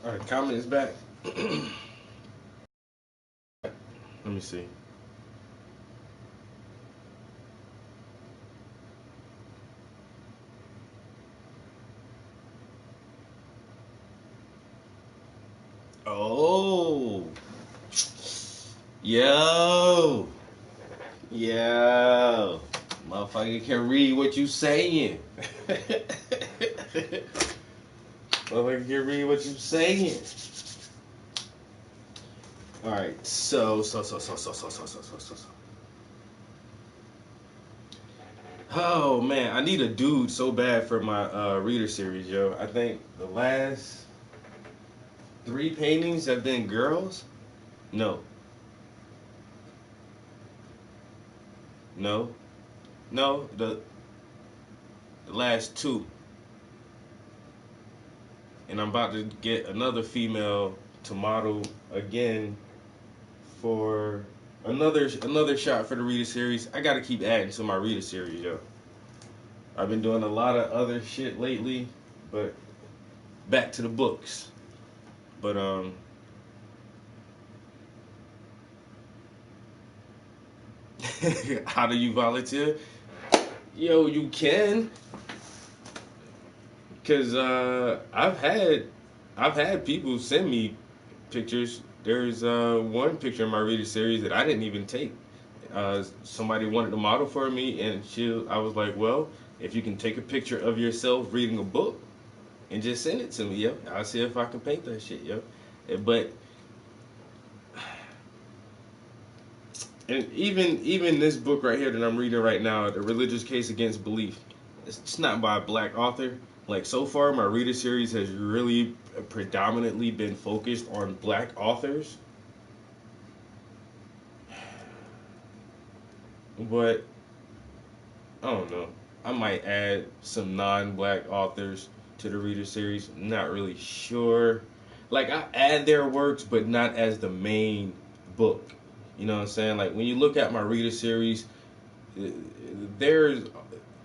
All right, comment is back. Let me see. Oh, yo, yo, motherfucker can read what you saying. Motherfucker can read what you saying. All right, so. Oh man, I need a dude so bad for my reader series, yo. I think the last three paintings have been girls. No, no, no. The last two, and I'm about to get another female to model again for another shot for the reader series. I got to keep adding to my reader series, yo. I've been doing a lot of other shit lately, but back to the books. But how do you volunteer? Yo, you can, cause I've had people send me pictures. There's one picture in my reader series that I didn't even take. Somebody wanted to model for me, and I was like, well, if you can take a picture of yourself reading a book and just send it to me, yo, I'll see if I can paint that shit, yo. But and even this book right here that I'm reading right now, The Religious Case Against Belief, it's not by a black author. Like so far, my reader series has really predominantly been focused on black authors, but I don't know. I might add some non-black authors to the reader series. Not really sure. Like I add their works, but not as the main book. You know what I'm saying? Like when you look at my reader series, uh, there's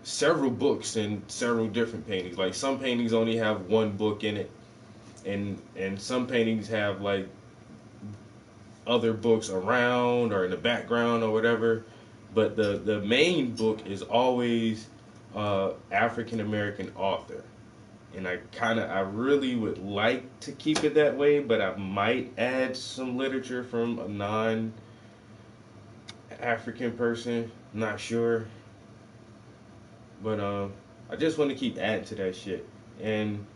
several books and several different paintings. Like some paintings only have one book in it, and some paintings have like other books around or in the background or whatever. But the main book is always African American author, and I really would like to keep it that way, but I might add some literature from a non African person. Not sure, but I just want to keep adding to that shit. And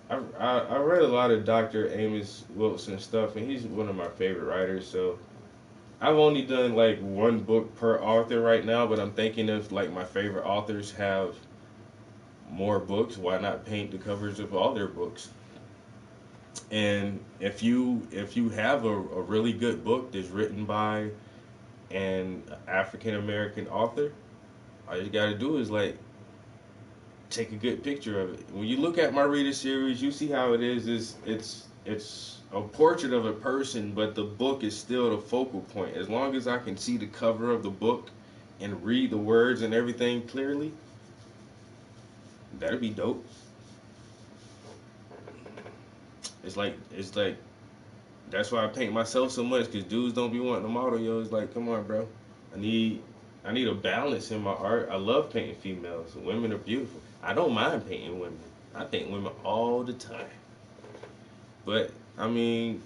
I read a lot of Dr. Amos Wilson stuff, and he's one of my favorite writers. So I've only done like one book per author right now, but I'm thinking if like my favorite authors have more books, why not paint the covers of all their books? And if you have a really good book that's written by an African American author, all you gotta do is like take a good picture of it. When you look at my reader series, you see how it is. It's a portrait of a person, but the book is still the focal point. As long as I can see the cover of the book and read the words and everything clearly, that'd be dope. It's like that's why I paint myself so much because dudes don't be wanting to model. Yo, it's like, come on, bro. I need I need a balance in my art. I love painting females. Women are beautiful. I don't mind painting women. I paint women all the time. But I mean,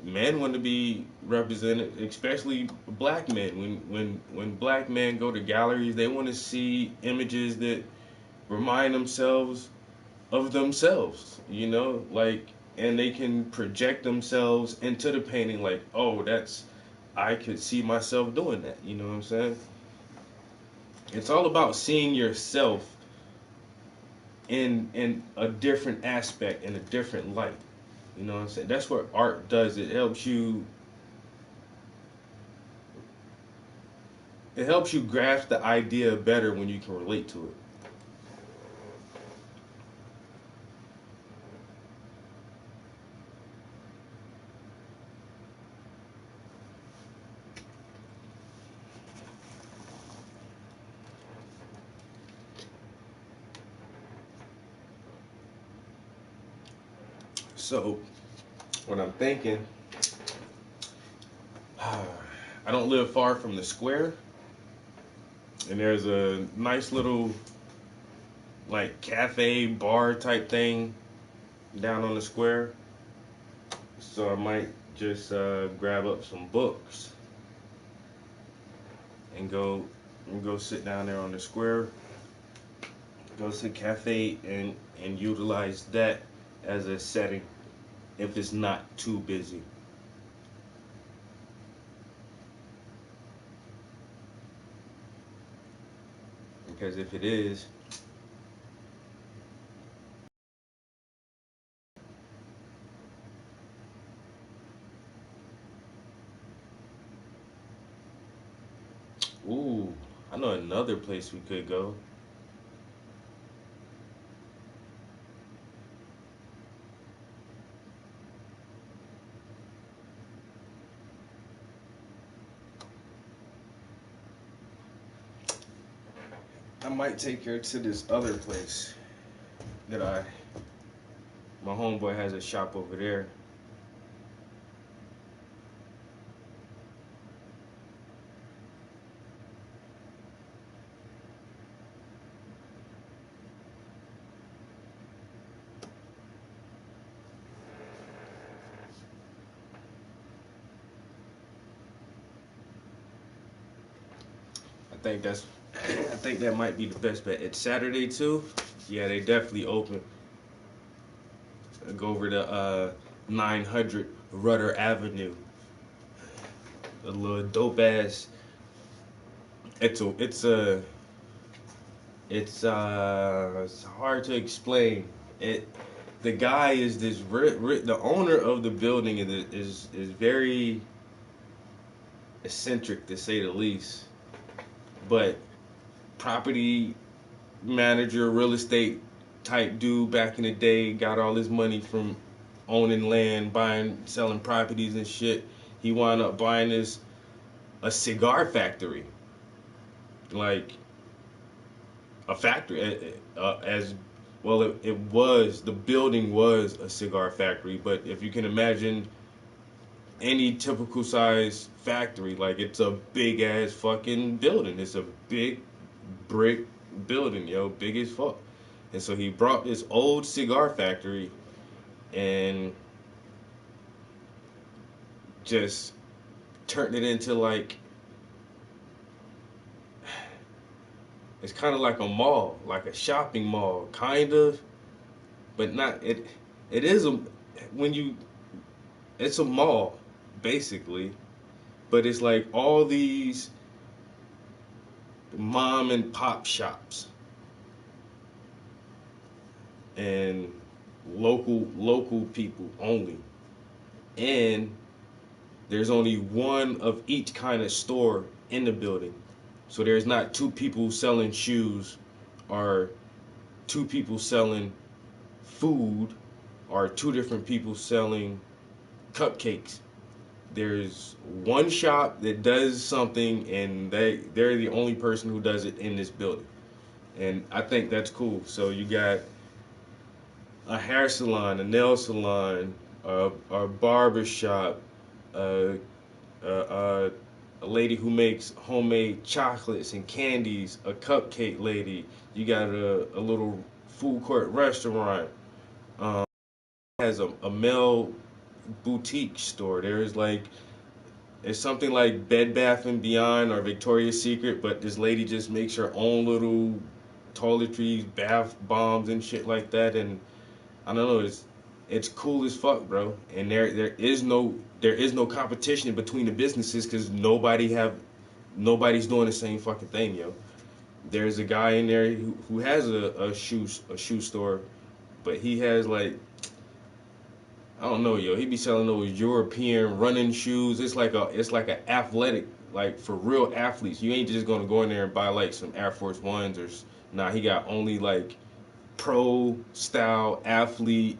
men want to be represented, especially black men. When black men go to galleries, they want to see images that remind themselves of themselves. Like, and they can project themselves into the painting. Like, oh, that's I could see myself doing that. You know what I'm saying? It's all about seeing yourself in a different aspect, in a different light. You know what I'm saying? That's what art does. It helps you grasp the idea better when you can relate to it. So what I'm thinking, I don't live far from the square, and there's a nice little like cafe bar type thing down on the square. So I might just grab up some books and go sit down there on the square, go to the cafe and utilize that as a setting if it's not too busy. Because if it is, ooh, I know another place we could go. I might take her to this other place that my homeboy has a shop over there. I think that's I think that might be the best bet. It's Saturday too. Yeah, they definitely open. Go over to 900 Rudder Avenue. A little dope ass. It's hard to explain. It the guy is the owner of the building is very eccentric to say the least. But property manager, real estate type dude back in the day, got all his money from owning land, buying, selling properties and shit. He wound up buying this a cigar factory, like a factory as well. It was the building was a cigar factory, but if you can imagine any typical size factory, like it's a big ass fucking building. It's a big brick building, yo, big as fuck. And so he brought this old cigar factory and just turned it into like it's kind of like a mall, like a shopping mall, kind of, but not it. It is a when you it's a mall basically, but it's like all these mom and pop shops and local people only, and there's only one of each kind of store in the building. So there's not two people selling shoes or two people selling food or two different people selling cupcakes. There's one shop that does something and they're the only person who does it in this building. And I think that's cool. So you got a hair salon, a nail salon, a barber shop, uh, uh, a lady who makes homemade chocolates and candies, a cupcake lady. You got a little food court restaurant. Um, has a male boutique store. There's like it's something like Bed Bath and Beyond or Victoria's Secret, but this lady just makes her own little toiletries, bath bombs, and shit like that. And I don't know, it's cool as fuck, bro. And there is no competition between the businesses because nobody's doing the same fucking thing, yo. There's a guy in there who has a shoe store, but he has like I don't know, yo. He be selling those European running shoes. It's like a athletic, like for real athletes. You ain't just gonna go in there and buy like some Air Force Ones nah. He got only like pro style athlete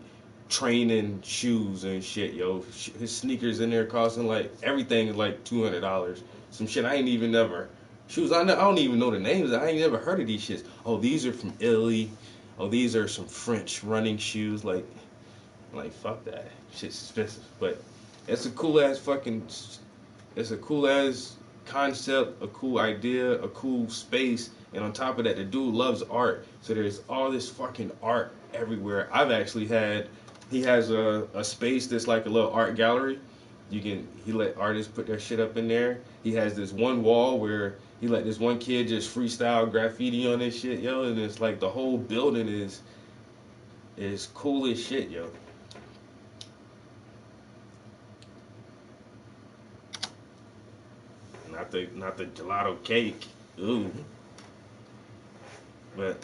training shoes and shit, yo. His sneakers in there costing like everything is like $200. Some shit I ain't even never shoes. I don't even know the names. I ain't never heard of these shits. Oh, these are from Italy. Oh, these are some French running shoes. Like Like, fuck that. Shit's expensive. But it's a cool ass fucking. It's a cool ass concept, a cool idea, a cool space, and on top of that, the dude loves art. So there's all this fucking art everywhere. I've actually had. He has a space that's like a little art gallery. He let artists put their shit up in there. He has this one wall where he let this one kid just freestyle graffiti on this shit, yo, and it's like the whole building is cool as shit, yo. Not the gelato cake. Ooh. But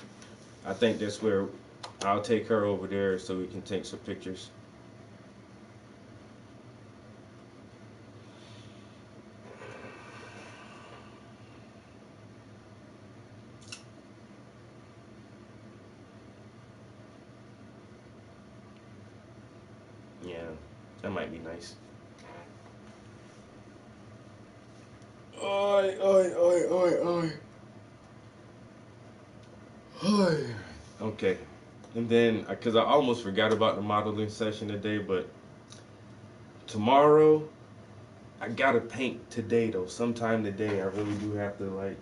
I think that's where I'll take her over there so we can take some pictures. Yeah, that might be nice. Oi, oi, oi, oi, oi. Oi. Okay. And then, because I almost forgot about the modeling session today, but tomorrow, I gotta paint today, though. Sometime today, I really do have to, like,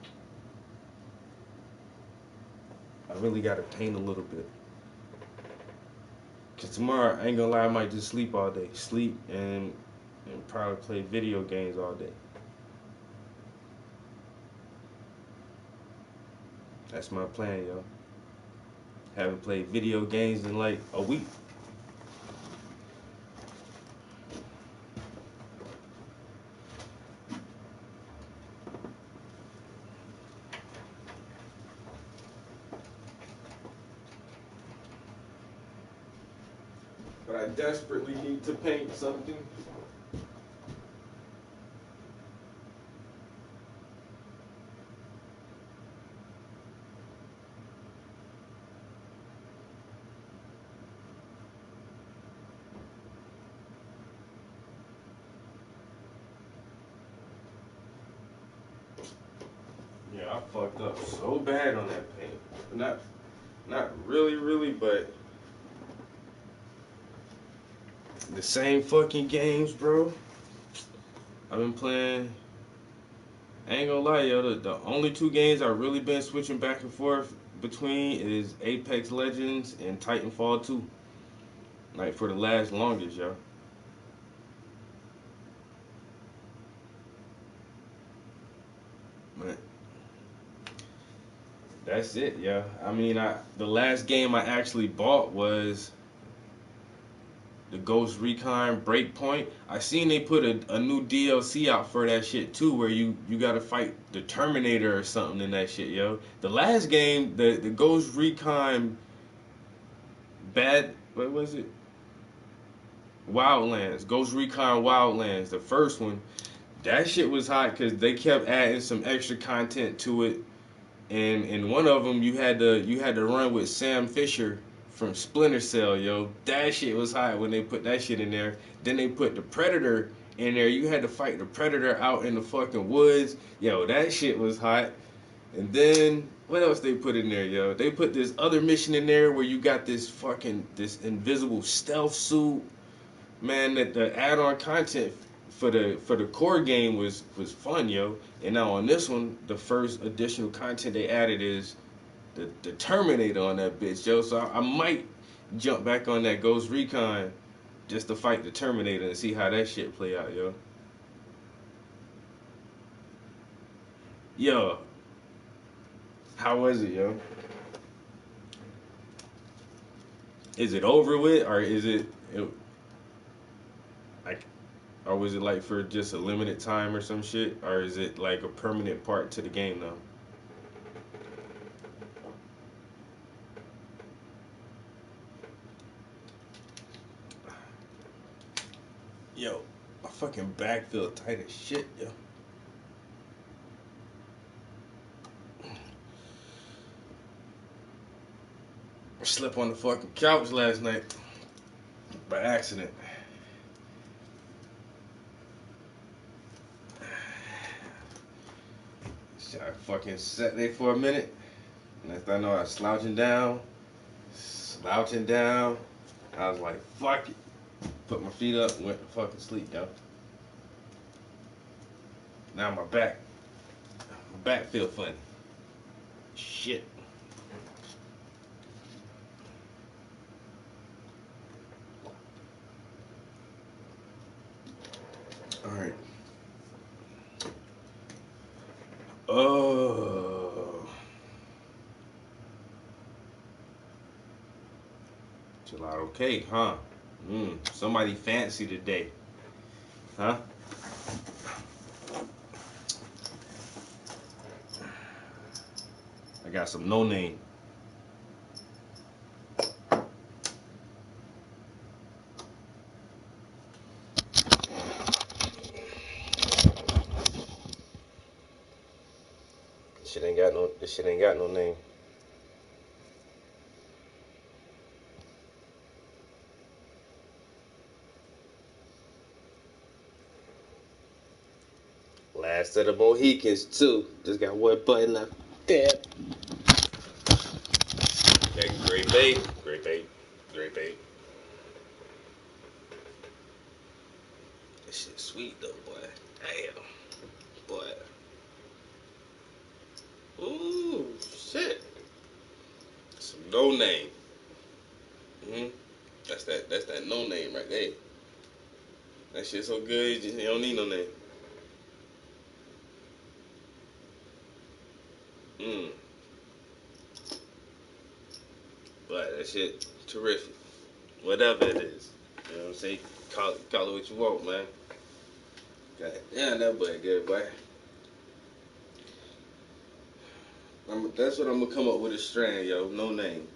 I really gotta paint a little bit. Because tomorrow, I ain't gonna lie, I might just sleep all day. Sleep and probably play video games all day. That's my plan, yo. Haven't played video games in like a week. But I desperately need to paint something. Yeah, I fucked up so bad on that paint. Not really, really, but the same fucking games, bro. I've been playing. I ain't gonna lie, yo. The only two games I've really been switching back and forth between is Apex Legends and Titanfall 2. Like for the last longest, yo. But that's it, yeah. I mean, the last game I actually bought was the Ghost Recon Breakpoint. I seen they put a new DLC out for that shit too, where you gotta fight the Terminator or something in that shit, yo. The last game, the Ghost Recon what was it? Wildlands, Ghost Recon Wildlands, the first one. That shit was hot because they kept adding some extra content to it, and in one of them you had to run with Sam Fisher from Splinter Cell, yo. That shit was hot when they put that shit in there. Then they put the Predator in there. You had to fight the Predator out in the fucking woods. Yo, that shit was hot. And then what else they put in there, yo? They put this other mission in there where you got this invisible stealth suit. Man, that the add-on content for the core game was fun, yo. And now on this one, the first additional content they added is the Terminator on that bitch, yo. So I might jump back on that Ghost Recon just to fight the Terminator and see how that shit play out, yo. Yo, how was it, yo? Is it over with, or like, or was it like for just a limited time or some shit, or is it like a permanent part to the game now? Yo, my fucking back feel tight as shit, yo. I slept on the fucking couch last night by accident. So I fucking sat there for a minute. Next thing I know, I was slouching down. I was like, fuck it. Put my feet up and went to fucking sleep, yo. Now my back feel funny. Shit. All right. Oh. Gelato cake, huh? Somebody fancy today, huh? I got some no name. This shit ain't got no name. Last of the Mohicans too. Just got one button left. Damn. Okay, great bait. Great bait. Great bait. This shit sweet though, boy. Damn. Boy. Ooh, shit. Some no name. hmm That's that no name right there. That shit so good, you don't need no name. Mm. But that shit terrific. Whatever it is. You know what I'm saying? Call it what you want, man. God damn, that boy good, boy. That's what I'm gonna come up with a strand, yo. No name.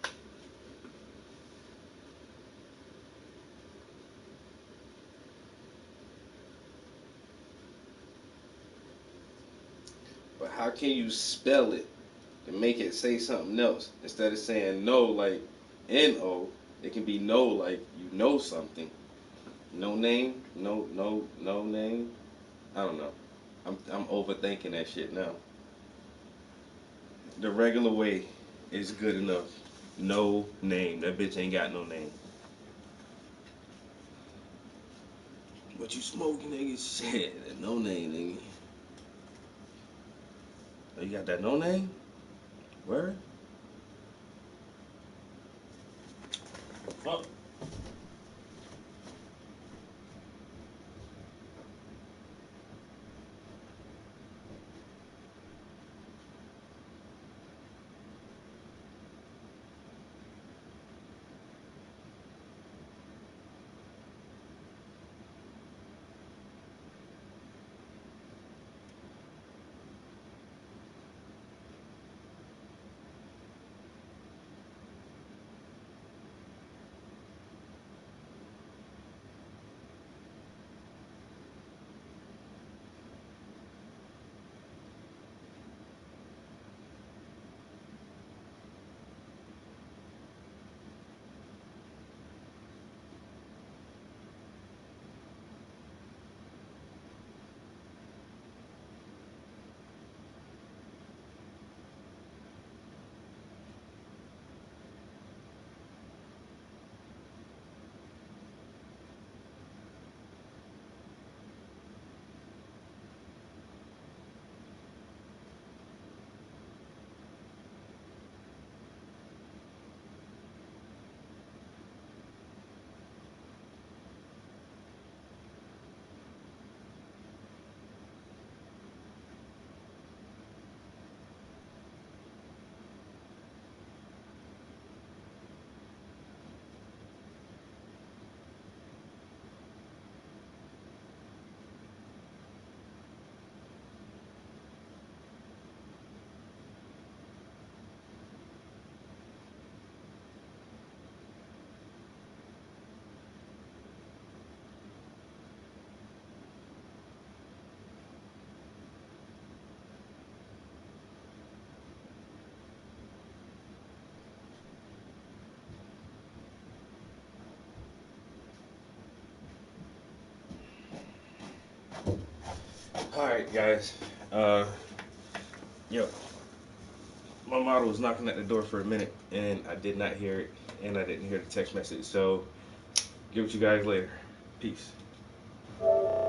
But how can you spell it and make it say something else instead of saying no like N-O? It can be no like you know something. No name, no name. I don't know. I'm overthinking that shit now. The regular way is good enough. No name. That bitch ain't got no name. What you smoke, nigga? Shit, no name, nigga. Oh, you got that no name? Where? Fuck. All right, guys. Uh, yo, my model was knocking at the door for a minute, and I did not hear it, and I didn't hear the text message. So, get with you guys later. Peace.